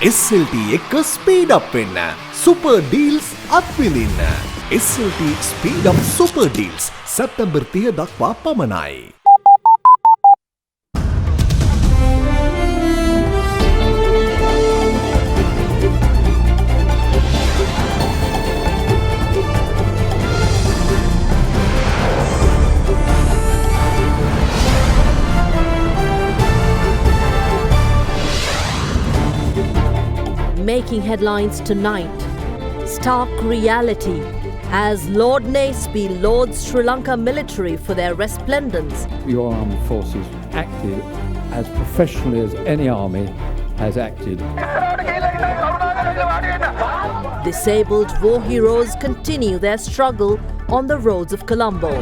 SLT එක speed up වෙන්න. Super deals අත්විඳින්න. SLT speed up super deals September 30 දක්වා පමණයි. Making headlines tonight. Stark reality as Lord Naseby lauds Sri Lanka military for their resplendence. Your armed forces acted as professionally as any army has acted. Disabled war heroes continue their struggle on the roads of Colombo.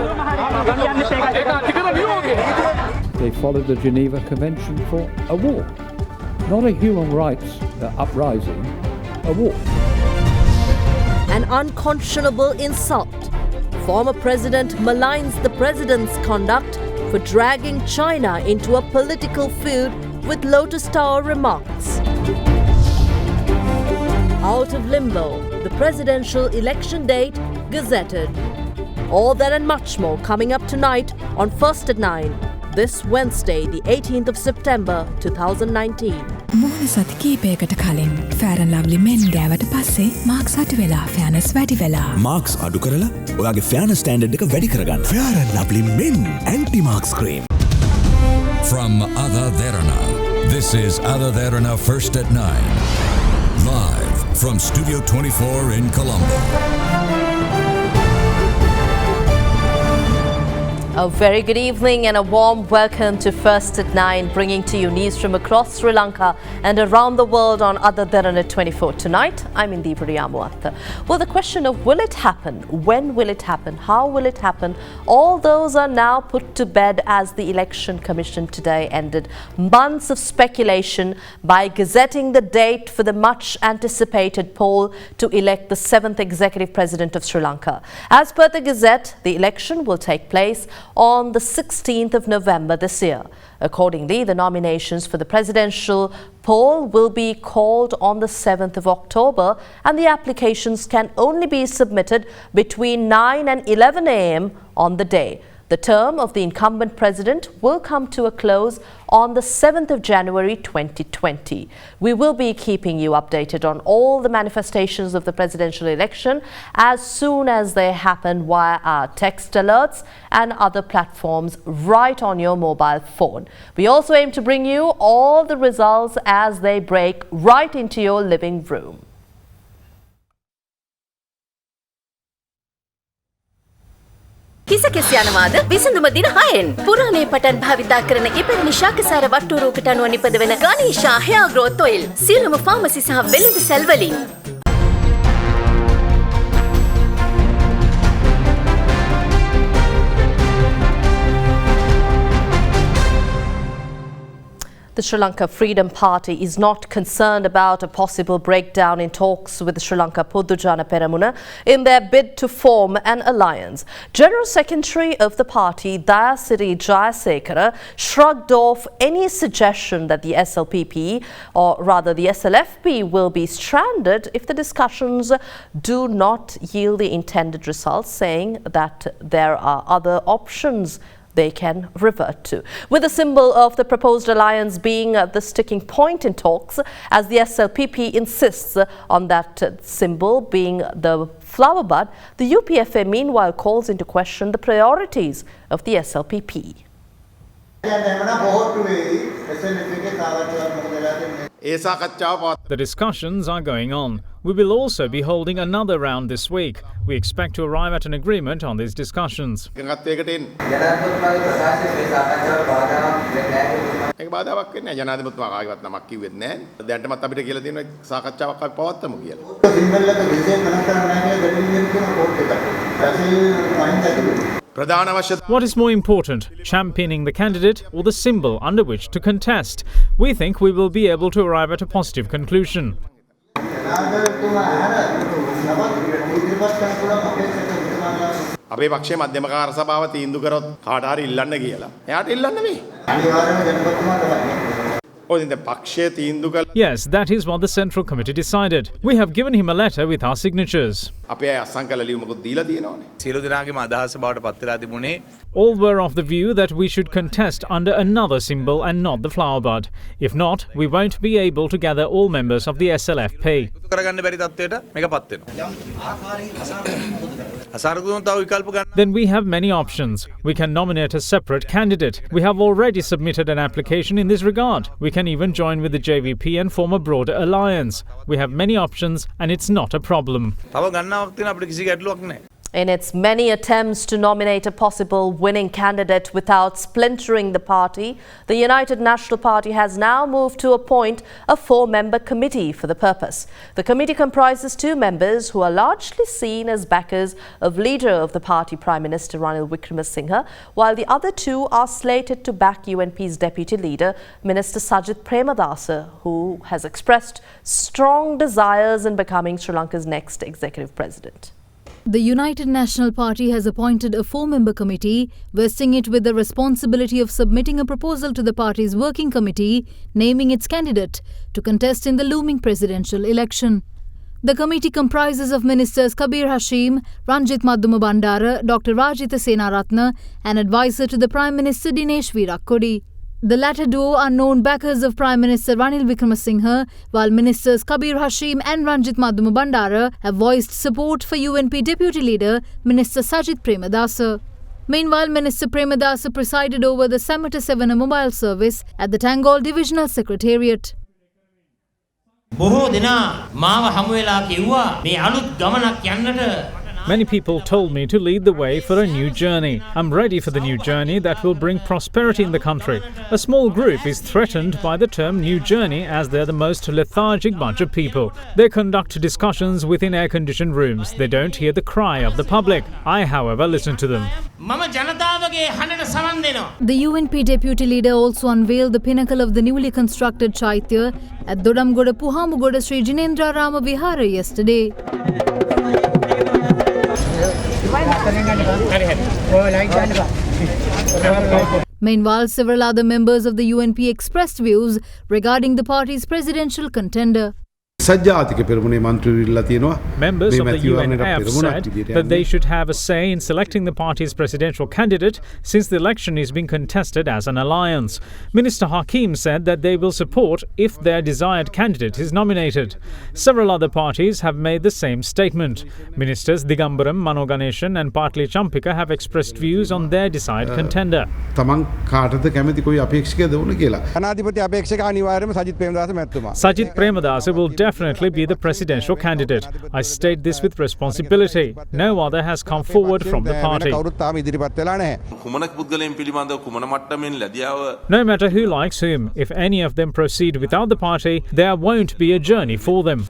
They followed the Geneva Convention for a war. Not a human rights uprising, a war. An unconscionable insult. Former president maligns the president's conduct for dragging China into a political feud with Lotus Tower remarks. Out of limbo, the presidential election date gazetted. All that and much more coming up tonight on First at 9. This Wednesday, the 18th of September, 2019. මුහුණ සති කීපයකට කලින් Fair and Lovely men ගෑවට පස්සේ Marx අඩු වෙලා ෆෙයානස් වැඩි වෙලා. Marx අඩු කරලා ඔයාගේ ෆෙයානස් ස්ටෑන්ඩඩ් එක වැඩි කරගන්න. Fair and Lovely men anti-marks cream. From AdaDerana, this is AdaDerana First at 9. Live from Studio 24 in Colombo. A very good evening and a warm welcome to First at 9, bringing to you news from across Sri Lanka and around the world on AdaDerana 24. Tonight, I'm Indeep Riyamuatta. Well, the question of will it happen? When will it happen? How will it happen? All those are now put to bed as the Election Commission today ended months of speculation by gazetting the date for the much anticipated poll to elect the 7th Executive President of Sri Lanka. As per the Gazette, the election will take place on the 16th of November this year. Accordingly, the nominations for the presidential poll will be called on the 7th of October and the applications can only be submitted between 9 and 11 a.m. on the day. The term of the incumbent president will come to a close on the 7th of January 2020. We will be keeping you updated on all the manifestations of the presidential election as soon as they happen via our text alerts and other platforms right on your mobile phone. We also aim to bring you all the results as they break right into your living room. කිසකෙස් යනවාද විසඳුම දින 6න් පුරාණයේ පටන් භාවිතා කරන ඉපැරණි ශාකසාර වට්ටු රූපට අනුව නිපදවන ගානීෂා hair growth oil සියලුම pharmacy සහ වෙළඳ සැල් වලින්. The Sri Lanka Freedom Party is not concerned about a possible breakdown in talks with the Sri Lanka Podujana Peramuna in their bid to form an alliance. General Secretary of the party, Dayasiri Jayasekara, shrugged off any suggestion that the SLPP, or rather the SLFP, will be stranded if the discussions do not yield the intended results, saying that there are other options they can revert to. With the symbol of the proposed alliance being the sticking point in talks, as the SLPP insists on that symbol being the flower bud, the UPFA meanwhile calls into question the priorities of the SLPP. The discussions are going on. We will also be holding another round this week. We expect to arrive at an agreement on these discussions. What is more important, championing the candidate or the symbol under which to contest? We think we will be able to arrive at a positive conclusion. අපේ පක්ෂයේ මධ්‍යම කාර්ය සභාව තීන්දුව කරොත් කාට හරි ඉල්ලන්න කියලා. එයාට ඉල්ලන්න මේ. ඔය ඉතින් දැන් පක්ෂය තීන්දුව කළ Yes, that is what the Central Committee decided. We have given him a letter with our signatures. අපේ අය අස්සම් කළ ලියුමකුත් දීලා තියෙනවානේ. සියලු දෙනාගේම අදහස බවට පත් වෙලා තිබුණේ All were of the view that we should contest under another symbol and not the flower bud. If not, we won't be able to gather all members of the SLFP. එකතු කරගන්න බැරි තත්ත්වයට මේක පත් වෙනවා. අසාරකුම තව විකල්ප ගන්න. Then we have many options. We can nominate a separate candidate. We have already submitted an application in this regard. We can even join with the JVP and form a broader alliance. We have many options and it's not a problem. තව ගන්නවක් තියෙන අපිට කිසි ගැටලුවක් නැහැ. In its many attempts to nominate a possible winning candidate without splintering the party, the United National Party has now moved to appoint a 4-member committee for the purpose. The committee comprises 2 members who are largely seen as backers of leader of the party, Prime Minister Ranil Wickremesinghe, while the other 2 are slated to back UNP's deputy leader, Minister Sajith Premadasa, who has expressed strong desires in becoming Sri Lanka's next executive president. The United National Party has appointed a 4-member committee, vesting it with the responsibility of submitting a proposal to the party's working committee, naming its candidate to contest in the looming presidential election. The committee comprises of Ministers Kabir Hashim, Ranjit Maduma Bandara, Dr. Rajitha Senaratne and advisor to the Prime Minister Dinesh Veerakkodi. The latter duo are known backers of Prime Minister Ranil Wickremesinghe, while Ministers Kabir Hashim and Ranjit Maduma Bandara have voiced support for UNP Deputy Leader Minister Sajith Premadasa. Meanwhile, Minister Premadasa presided over the Samatha 7 mobile service at the Tangol Divisional Secretariat. බොහෝ දෙනා මාව හමු වෙලා කිව්වා මේ අලුත් ගමනක් යන්නට. Many people told me to lead the way for a new journey. I'm ready for the new journey that will bring prosperity in the country. A small group is threatened by the term new journey as they're the most lethargic bunch of people. They conduct discussions within air-conditioned rooms. They don't hear the cry of the public. I, however, listen to them. මම ජනතාවගේ හඬට සවන් දෙනවා. The UNP deputy leader also unveiled the pinnacle of the newly constructed Chaitya at Dodamgoda Puhamugoda Sri Jinendra Rama Vihara yesterday. Meanwhile, several other members of the UNP expressed views regarding the party's presidential contender. Members of the UNF said that they should have a say in selecting the party's presidential candidate since the election is being contested as an alliance. Minister Hakim said that they will support if their desired candidate is nominated. Several other parties have made the same statement. Ministers Digambaram, Manoganeshan and Partli Champika have expressed views on their desired contender. Sajith Premadasa will definitely be the presidential candidate. I state this with responsibility. No other has come forward from the party. No matter who likes whom, if any of them proceed without the party, there won't be a journey for them.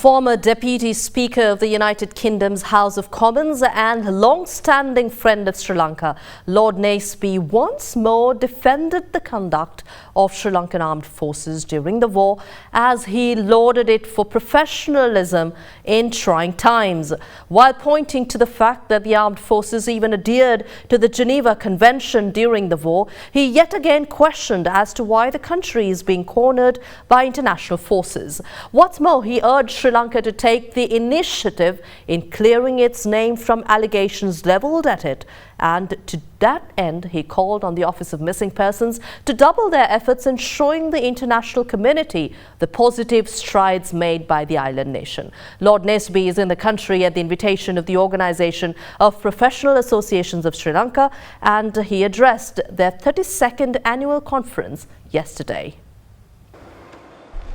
Former Deputy Speaker of the United Kingdom's House of Commons and long-standing friend of Sri Lanka, Lord Naseby, once more defended the conduct of Sri Lankan armed forces during the war as he lauded it for professionalism in trying times, while pointing to the fact that the armed forces even adhered to the Geneva Convention during the war. He yet again questioned as to why the country is being cornered by international forces. What's more, he urged Sri Lanka to take the initiative in clearing its name from allegations levelled at it, and to that end he called on the Office of Missing Persons to double their efforts in showing the international community the positive strides made by the island nation. Lord Naseby is in the country at the invitation of the Organisation of Professional Associations of Sri Lanka, and he addressed their 32nd annual conference yesterday.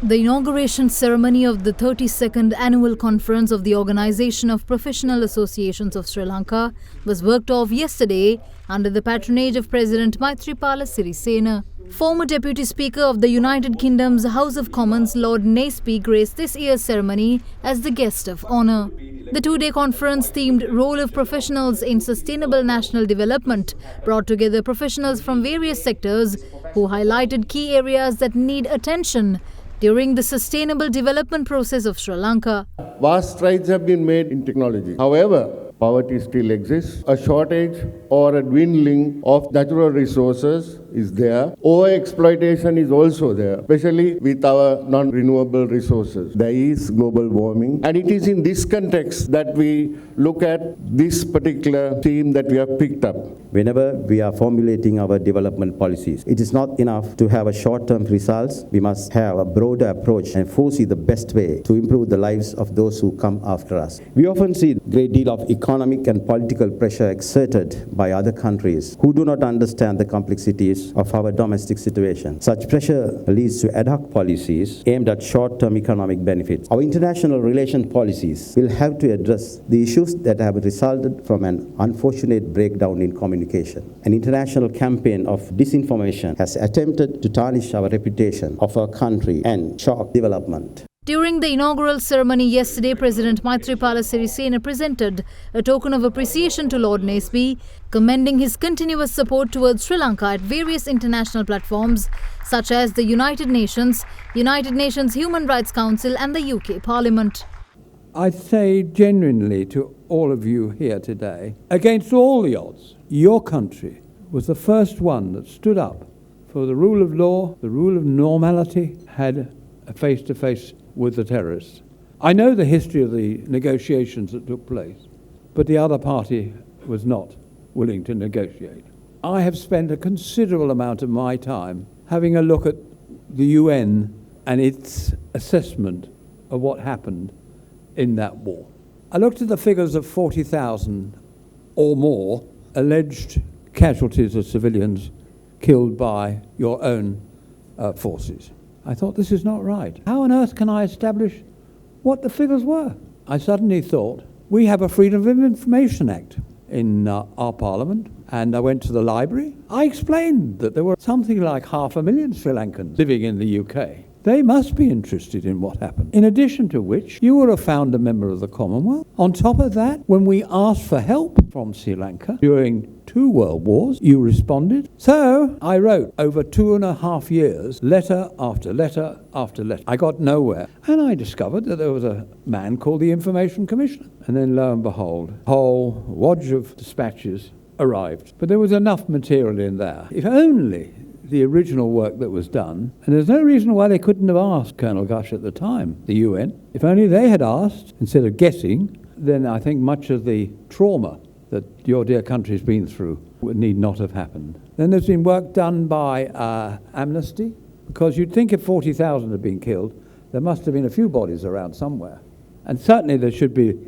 The inauguration ceremony of the 32nd annual conference of the Organisation of Professional Associations of Sri Lanka was worked off yesterday under the patronage of President Maithripala Sirisena. Former Deputy Speaker of the United Kingdom's House of Commons, Lord Naseby, graced this year's ceremony as the guest of honour. The two-day conference themed Role of Professionals in Sustainable National Development brought together professionals from various sectors who highlighted key areas that need attention during the sustainable development process of Sri Lanka. Vast strides have been made in technology. However, poverty still exists. A shortage or a dwindling of natural resources is there. Overexploitation is also there, especially with our non-renewable resources. There is global warming, and it is in this context that we look at this particular theme that we have picked up. Whenever we are formulating our development policies, it is not enough to have a short-term results. We must have a broader approach and foresee the best way to improve the lives of those who come after us. We often see a great deal of economic and political pressure exerted by other countries who do not understand the complexities of our domestic situation. Such pressure leads to ad hoc policies aimed at short-term economic benefits. Our international relation policies will have to address the issues that have resulted from an unfortunate breakdown in communication. An international campaign of disinformation has attempted to tarnish our reputation of our country and shock development. During the inaugural ceremony yesterday, President Maithripala Sirisena presented a token of appreciation to Lord Naseby, commending his continuous support towards Sri Lanka at various international platforms such as the United Nations Human Rights Council and the UK Parliament. I say genuinely to all of you here today, against all the odds, your country was the first one that stood up for the rule of law, the rule of normality, had a face-to-face with the terrorists. I know the history of the negotiations that took place, but the other party was not willing to negotiate. I have spent a considerable amount of my time having a look at the UN and its assessment of what happened in that war. I looked at the figures of 40,000 or more alleged casualties of civilians killed by your own forces. I thought, this is not right. How on earth can I establish what the figures were? I suddenly thought, we have a Freedom of Information Act in our parliament, and I went to the library. I explained that there were something like 500,000 Sri Lankans living in the UK. They must be interested in what happened. In addition to which, you were a founder member of the Commonwealth. On top of that, when we asked for help from Sri Lanka during 2 world wars, you responded. So I wrote over 2.5 years, letter after letter after letter. I got nowhere. And I discovered that there was a man called the Information Commissioner. And then lo and behold, a whole wodge of dispatches arrived. But there was enough material in there. If only the original work that was done, and there's no reason why they couldn't have asked Colonel Gush at the time, the UN. If only they had asked, instead of guessing, then I think much of the trauma that your dear country's been through need not have happened. Then there's been work done by Amnesty, because you'd think if 40,000 had been killed, there must have been a few bodies around somewhere. And certainly there should be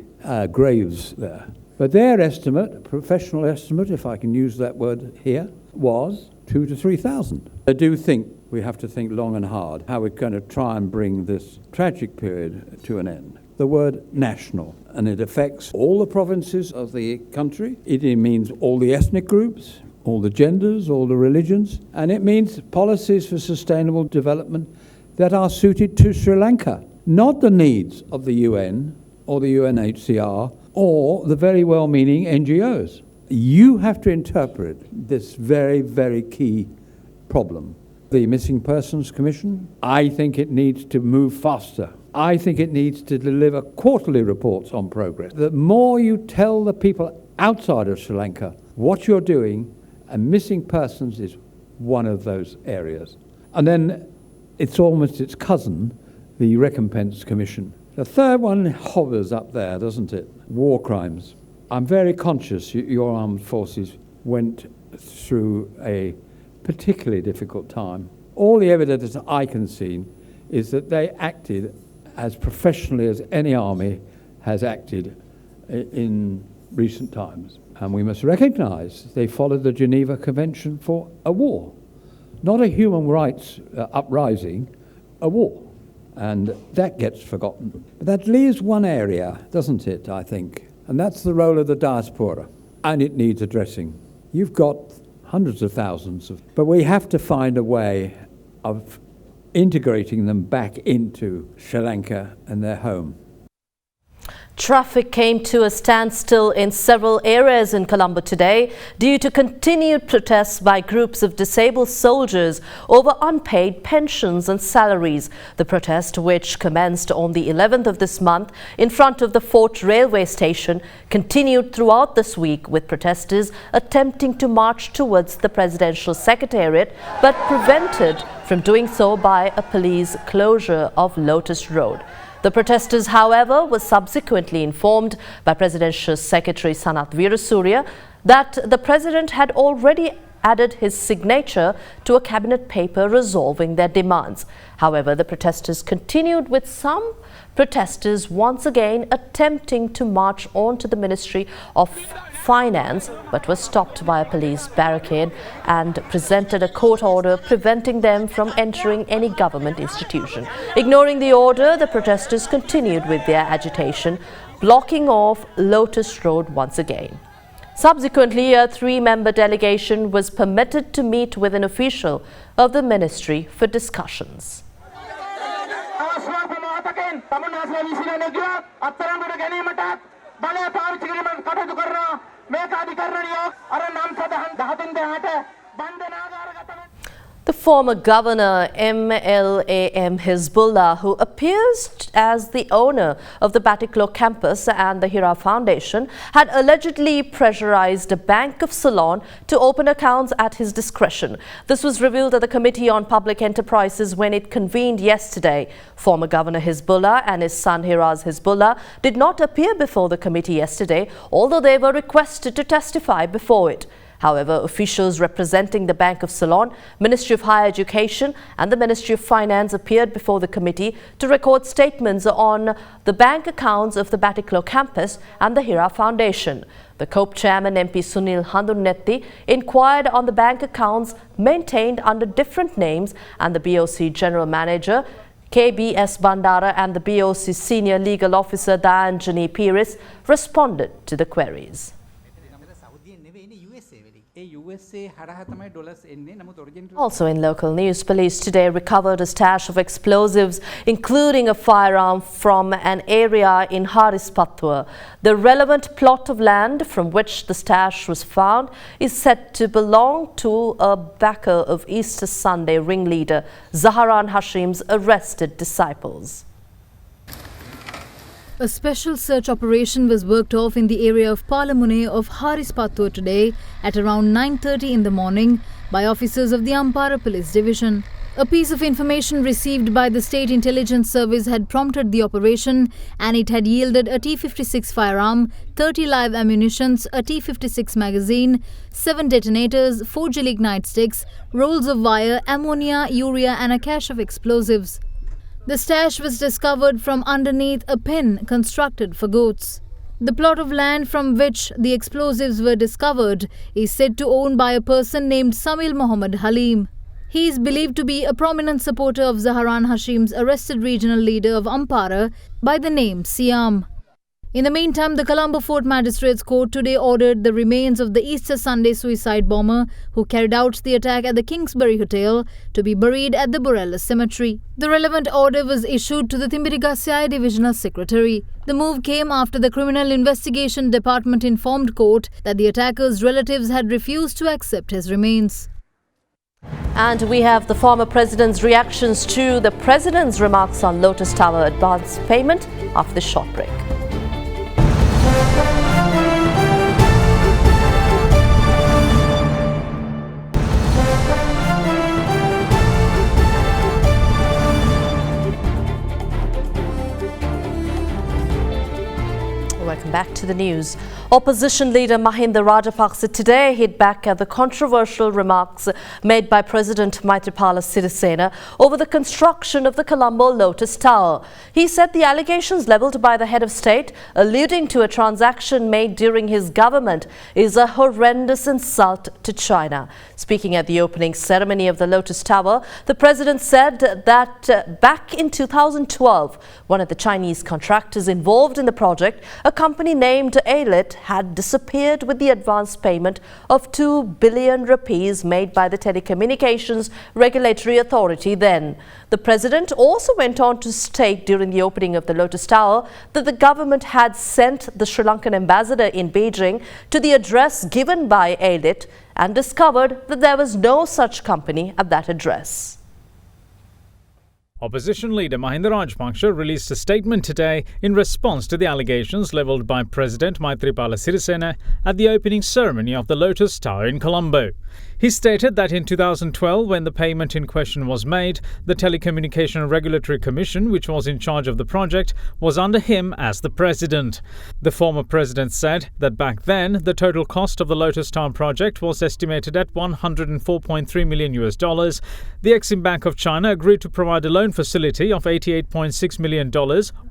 graves there. But their estimate, professional estimate, if I can use that word here, was 2,000 to 3,000. I do think we have to think long and hard how we're going to try and bring this tragic period to an end. The word national, and it affects all the provinces of the country. It means all the ethnic groups, all the genders, all the religions, and it means policies for sustainable development that are suited to Sri Lanka, not the needs of the UN or the UNHCR or the very well-meaning NGOs. You have to interpret this very, very key problem. The Missing Persons Commission, I think it needs to move faster. I think it needs to deliver quarterly reports on progress. The more you tell the people outside of Sri Lanka what you're doing, and missing persons is one of those areas. And then it's almost its cousin, the Recompense Commission. The third one hovers up there, doesn't it? War crimes. I'm very conscious your armed forces went through a particularly difficult time. All the evidence I can see is that they acted as professionally as any army has acted in recent times. And we must recognise they followed the Geneva Convention for a war, not a human rights uprising, a war. And that gets forgotten. But that leaves one area, doesn't it, I think? And that's the role of the diaspora. And it needs addressing. You've got hundreds of thousands but we have to find a way of integrating them back into Sri Lanka and their home. Traffic came to a standstill in several areas in Colombo today due to continued protests by groups of disabled soldiers over unpaid pensions and salaries. The protest, which commenced on the 11th of this month in front of the Fort Railway Station, continued throughout this week, with protesters attempting to march towards the Presidential Secretariat but prevented from doing so by a police closure of Lotus Road. The protesters, however, were subsequently informed by Presidential Secretary Sanath Veerasurya that the President had already added his signature to a cabinet paper resolving their demands. However, the protesters continued, with some protesters once again attempting to march on to the Ministry of Finance, but were stopped by a police barricade and presented a court order preventing them from entering any government institution. Ignoring the order, the protesters continued with their agitation, blocking off Lotus Road once again. Subsequently, a three-member delegation was permitted to meet with an official of the ministry for discussions. The former governor, MLAM Hizbullah, who appears as the owner of the Batticaloa campus and the Hira Foundation, had allegedly pressurized a bank of Ceylon to open accounts at his discretion. This was revealed at the Committee on Public Enterprises when it convened yesterday. Former Governor Hizbullah and his son Hiraz Hizbullah did not appear before the committee yesterday, although they were requested to testify before it. However, officials representing the Bank of Ceylon, Ministry of Higher Education and the Ministry of Finance appeared before the committee to record statements on the bank accounts of the Batticaloa campus and the Hira Foundation. The COPE chairman MP Sunil Handunnetti inquired on the bank accounts maintained under different names, and the BOC General Manager KBS Bandara and the BOC Senior Legal Officer Dayanjani Piris responded to the queries. Also in local news, police today recovered a stash of explosives, including a firearm, from an area in Harispatwa. The relevant plot of land from which the stash was found is said to belong to a backer of Easter Sunday ringleader Zaharan Hashim's arrested disciples. A special search operation was worked off in the area of Palamune of Harispatwa today at around 9:30 in the morning by officers of the Ampara Police Division. A piece of information received by the State Intelligence Service had prompted the operation, and it had yielded a T-56 firearm, 30 live ammunitions, a T-56 magazine, 7 detonators, 4 gelignite sticks, rolls of wire, ammonia, urea and a cache of explosives. The stash was discovered from underneath a pen constructed for goats. The plot of land from which the explosives were discovered is said to own by a person named Samil Mohammed Halim. He is believed to be a prominent supporter of Zaharan Hashim's arrested regional leader of Ampara by the name Siam. In the meantime, the Colombo Fort Magistrates Court today ordered the remains of the Easter Sunday suicide bomber who carried out the attack at the Kingsbury Hotel to be buried at the Borella Cemetery. The relevant order was issued to the Timbirigasyai Divisional Secretary. The move came after the Criminal Investigation Department informed court that the attacker's relatives had refused to accept his remains. And we have the former president's reactions to the president's remarks on Lotus Tower advance payment after the short break. Welcome back to the news. Opposition leader Mahinda Rajapaksa today hit back at the controversial remarks made by President Maithripala Sirisena over the construction of the Colombo Lotus Tower. He said the allegations levelled by the head of state, alluding to a transaction made during his government, is a horrendous insult to China. Speaking at the opening ceremony of the Lotus Tower, the president said that back in 2012, one of the Chinese contractors involved in the project company named Alit had disappeared with the advance payment of 2 billion rupees made by the Telecommunications Regulatory Authority then. The president also went on to state during the opening of the Lotus Tower that the government had sent the Sri Lankan ambassador in Beijing to the address given by Alit and discovered that there was no such company at that address. Opposition leader Mahinda Rajapaksa released a statement today in response to the allegations levelled by President Maithripala Sirisena at the opening ceremony of the Lotus Tower in Colombo. He stated that in 2012, when the payment in question was made, the Telecommunication Regulatory Commission, which was in charge of the project, was under him as the president. The former president said that back then, the total cost of the Lotus Tower project was estimated at $104.3 million. The Exim Bank of China agreed to provide a loan facility of $88.6 million,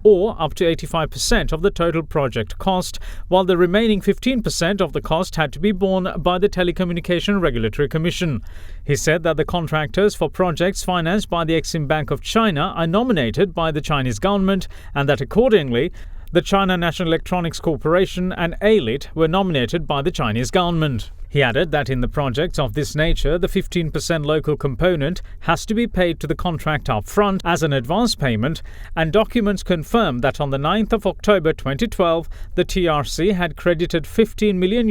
or up to 85% of the total project cost, while the remaining 15% of the cost had to be borne by the Telecommunication Regulatory Commission. He said that the contractors for projects financed by the Exim Bank of China are nominated by the Chinese government and that accordingly, the China National Electronics Corporation and Alit were nominated by the Chinese government. He added that in the projects of this nature, the 15% local component has to be paid to the contract up front as an advance payment, and documents confirm that on the 9th of October 2012, the TRC had credited $15 million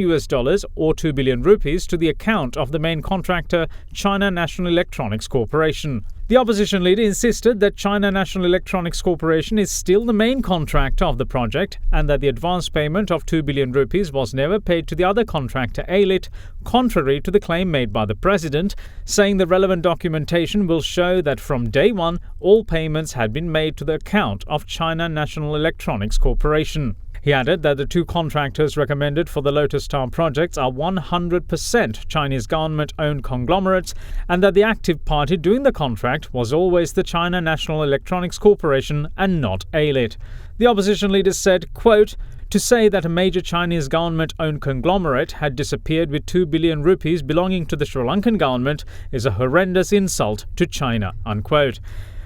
or 2 billion rupees to the account of the main contractor, China National Electronics Corporation. The opposition leader insisted that China National Electronics Corporation is still the main contractor of the project and that the advance payment of 2 billion rupees was never paid to the other contractor, Alit, contrary to the claim made by the president, saying the relevant documentation will show that from day one, all payments had been made to the account of China National Electronics Corporation. He added that the two contractors recommended for the Lotus Tower projects are 100% Chinese government-owned conglomerates and that the active party doing the contract was always the China National Electronics Corporation and not Alit. The opposition leader said, quote, "To say that a major Chinese government-owned conglomerate had disappeared with 2 billion rupees belonging to the Sri Lankan government is a horrendous insult to China," unquote.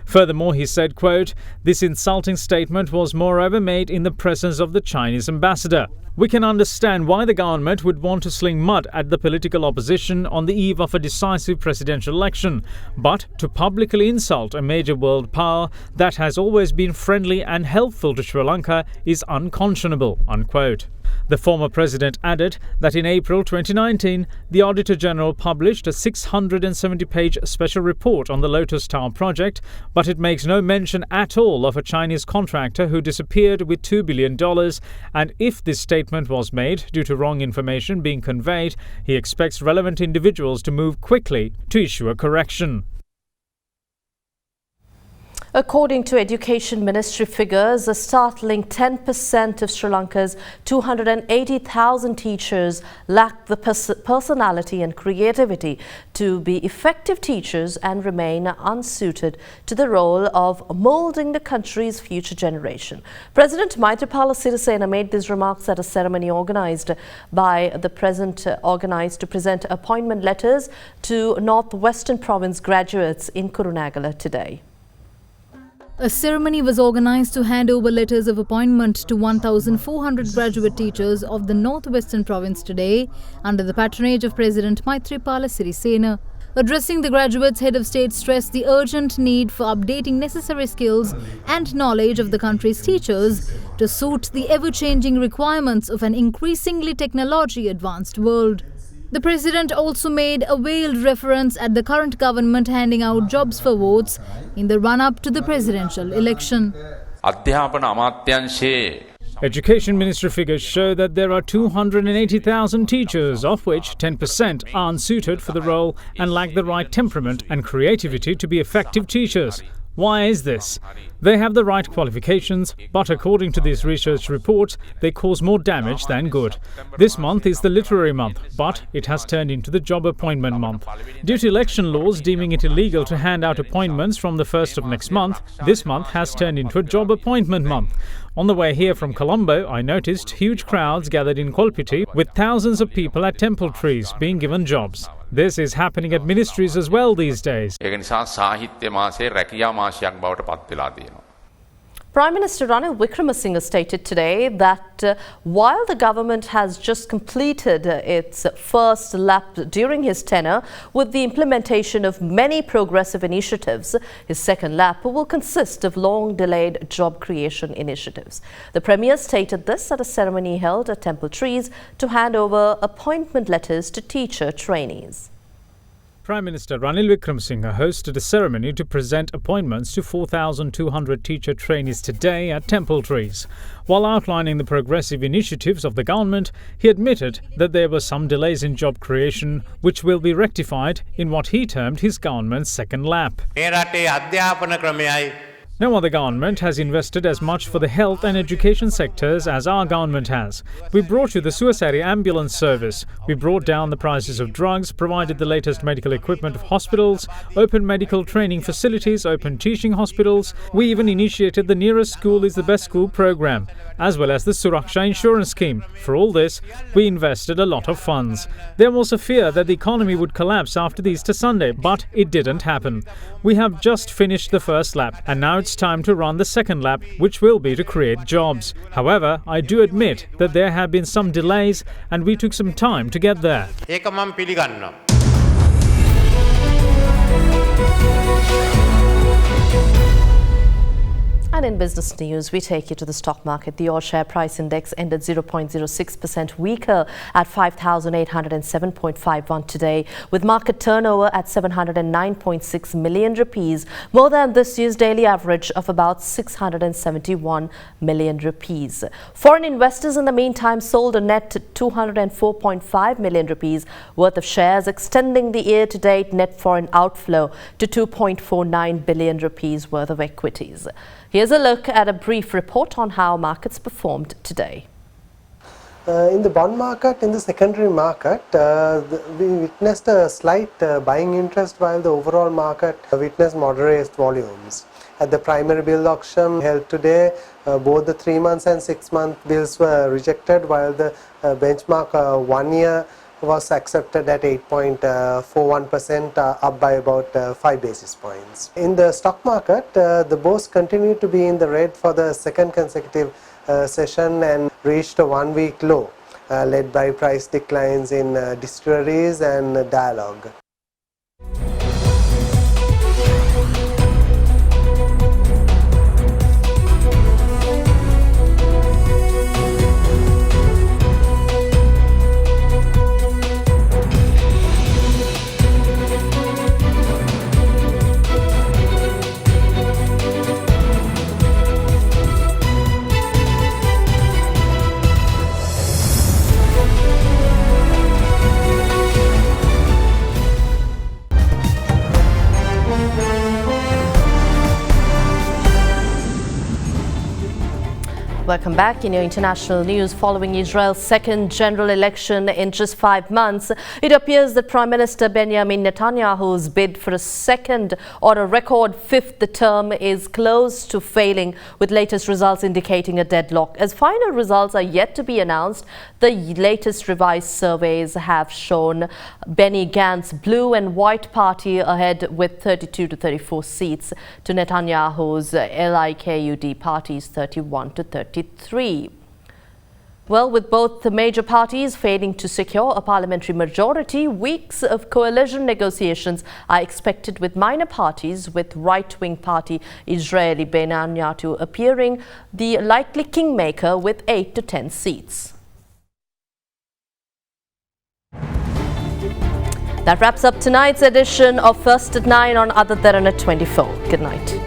Furthermore, he said, quote, "This insulting statement was moreover made in the presence of the Chinese ambassador. We can understand why the government would want to sling mud at the political opposition on the eve of a decisive presidential election, but to publicly insult a major world power that has always been friendly and helpful to Sri Lanka is unconscionable," unquote. The former president added that in April 2019, the Auditor General published a 670-page special report on the Lotus Tower project, but it makes no mention at all of a Chinese contractor who disappeared with $2 billion, and if this statement was made due to wrong information being conveyed, he expects relevant individuals to move quickly to issue a correction. According to Education Ministry figures, a startling 10% of Sri Lanka's 280,000 teachers lack the personality and creativity to be effective teachers and remain unsuited to the role of moulding the country's future generation. President Maithripala Sirisena made these remarks at a ceremony organised by the president to present appointment letters to Northwestern Province graduates in Kurunegala today. A ceremony was organised to hand over letters of appointment to 1,400 graduate teachers of the Northwestern Province today under the patronage of President Maithripala Sirisena. Addressing the graduates, Head of State stressed the urgent need for updating necessary skills and knowledge of the country's teachers to suit the ever-changing requirements of an increasingly technology-advanced world. The president also made a veiled reference at the current government handing out jobs for votes in the run-up to the presidential election. Education Ministry figures show that there are 280,000 teachers, of which 10% are unsuited for the role and lack the right temperament and creativity to be effective teachers. Why is this? They have the right qualifications, but according to these research reports, they cause more damage than good. This month is the literary month, but it has turned into the job appointment month. Due to election laws deeming it illegal to hand out appointments from the 1st of next month, this month has turned into a job appointment month. On the way here from Colombo, I noticed huge crowds gathered in Kolpiti with thousands of people at temple trees being given jobs. This is happening at ministries as well these days. Prime Minister Ranil Wickremesinghe stated today that while the government has just completed its first lap during his tenure with the implementation of many progressive initiatives, his second lap will consist of long-delayed job creation initiatives. The Premier stated this at a ceremony held at Temple Trees to hand over appointment letters to teacher trainees. Prime Minister Ranil Wickremesinghe hosted a ceremony to present appointments to 4,200 teacher trainees today at Temple Trees. While outlining the progressive initiatives of the government, he admitted that there were some delays in job creation, which will be rectified in what he termed his government's second lap. No other government has invested as much for the health and education sectors as our government has. We brought you the Suicide ambulance service. We brought down the prices of drugs, provided the latest medical equipment of hospitals, opened medical training facilities, opened teaching hospitals. We even initiated the Nearest School is the Best School program, as well as the Suraksha insurance scheme. For all this, we invested a lot of funds. There was a fear that the economy would collapse after the Easter Sunday, but it didn't happen. We have just finished the first lap, and now it's time to run the second lap, which will be to create jobs. However, I do admit that there have been some delays and we took some time to get there. And in business news, we take you to the stock market. The all-share price index ended 0.06% weaker at 5,807.51 today, with market turnover at 709.6 million rupees, more than this year's daily average of about 671 million rupees. Foreign investors in the meantime sold a net 204.5 million rupees worth of shares, extending the year-to-date net foreign outflow to 2.49 billion rupees worth of equities. Here's a look at a brief report on how markets performed today. In the bond market, in the secondary market, we witnessed a slight buying interest while the overall market witnessed moderate volumes. At the primary bill auction held today, both the 3 months and 6 month bills were rejected, while the benchmark 1 year was accepted at 8.41%, up by about 5 basis points. In the stock market, the Bourse continued to be in the red for the second consecutive session and reached a 1-week low, led by price declines in distilleries and Dialogue. Welcome back. In your international news, following Israel's second general election in just 5 months, it appears that Prime Minister Benjamin Netanyahu's bid for a second or a record fifth term is close to failing, with latest results indicating a deadlock. As final results are yet to be announced, the latest revised surveys have shown Benny Gantz's Blue and White Party ahead with 32 to 34 seats to Netanyahu's Likud party's 31 to 33. Well, with both the major parties failing to secure a parliamentary majority, weeks of coalition negotiations are expected, with minor parties with right-wing party Israeli Derana appearing the likely kingmaker with 8 to 10 seats. That wraps up tonight's edition of First at 9 on AdaDerana 24. Good night.